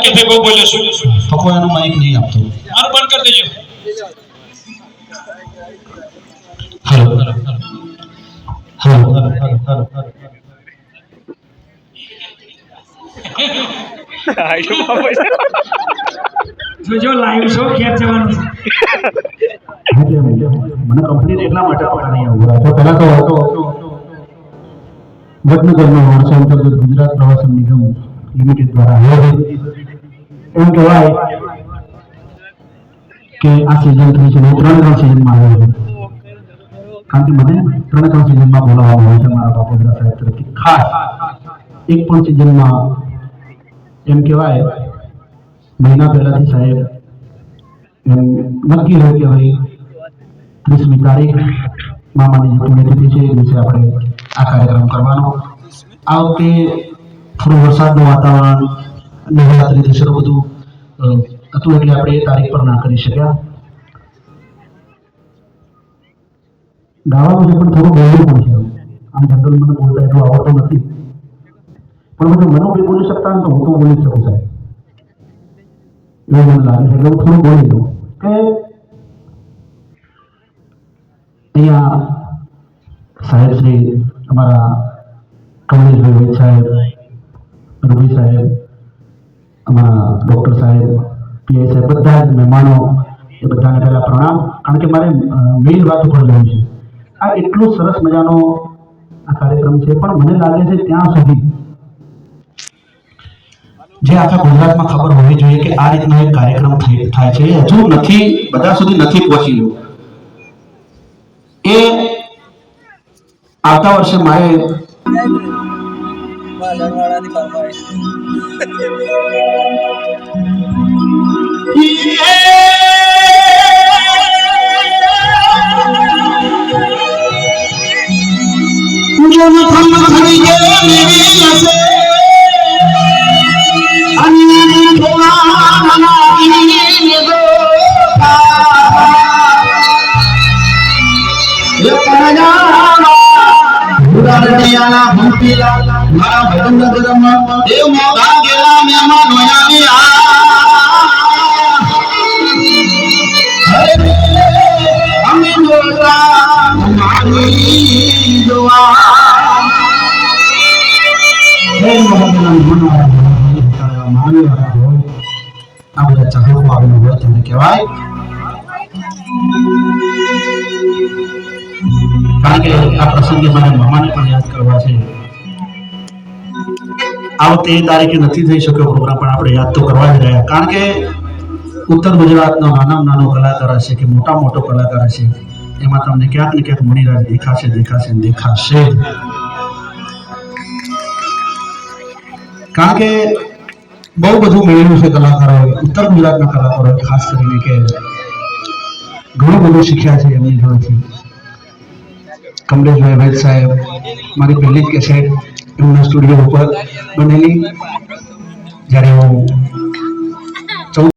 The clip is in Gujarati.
ની ભેગો બોલ્યો છું તો કોઈ એનું માઇક નહીં આપતો. મારું બંધ કરી દેજો. હેલો હેલો જો લાઈવ શો ક્યાં જવાનું મને કંપની એટલા માટે પણ નહીં આવું તો પહેલા તો હતો વડનગરનો વર્ષ અંતર્ગત ગુજરાત પ્રવાસન નિગમ લિમિટેડ દ્વારા આયોજિત એમ કહેવાય કે આ સિઝન 3 છે 3 સિઝનમાં આવ્યો છે. કારણ કે મને 3 સિઝનમાં બોલાવવામાં આવે છે મારા બાપોદરા સાહેબ તરફથી. ખાસ એક પણ સિઝનમાં એમ કહેવાય મહિના પહેલાથી સાહેબ એમ નક્કી હોય કે ભાઈ 30મી તારીખ મામાની જે પુણ્યતિથિ છે એ દિવસે આપણે આ કાર્યક્રમ કરવાનો. આ વખતે થોડું વરસાદનું વાતાવરણ નવરાત્રી દશેરો બધું હતું એટલે આપણે એ તારીખ પર ના કરી શક્યા. ગાવાનું છે પણ થોડું બોલવું પણ છે. આમ જનરલ મને બોલતા એટલું આવડતું નથી પણ બધું મને બી બોલી શકતા ને તો હું તો બોલી જ શકું સાહેબ એવું મને લાગે છે એટલે હું થોડું બોલી દઉં કે અહીંયા સાહેબ શ્રી અમારા કમલેશભાઈ વૈદ સાહેબ, રવિ સાહેબ, અમારા ડૉક્ટર સાહેબ, પીઆઈ સાહેબ, બધા જ મહેમાનો એ બધાને પહેલાં પ્રણામ. કારણ કે મારે મેઇન વાત ઉપર લેવું છે. આ એટલો સરસ મજાનો આ કાર્યક્રમ છે પણ મને લાગે છે ત્યાં સુધી જે આખા ગુજરાતમાં ખબર હોવી જોઈએ કે આ રીતનો એક કાર્યક્રમ થાય છે હજુ નથી, બધા સુધી નથી પહોંચી ગયો. એ આવતા વર્ષે મારે કહેવાય. કારણ કે આ પ્રસંગે મારે મામાને પણ યાદ કરવા છે. આ વખતે એ તારીખે નથી થઈ શક્યો પ્રોગ્રામ પણ આપણે યાદ તો કરવા જ રહ્યા. કારણ કે ઉત્તર ગુજરાતનો નાનામાં નાનો કલાકાર હશે કે મોટો કલાકાર હશે એમાં તમને ક્યાંક ને ક્યાંક મણિરાજ દેખાશે. કારણ કે બહુ બધું મેળવ્યું છે કલાકારોએ, ઉત્તર ગુજરાતના કલાકારોએ ખાસ કરીને કે ઘણું બધું શીખ્યા છે એમની જોડેથી. કમલેશભાઈ વૈદ સાહેબ મારી પહેલી જ કેસેટ એમના સ્ટુડિયો ઉપર બનેલી જ્યારે હું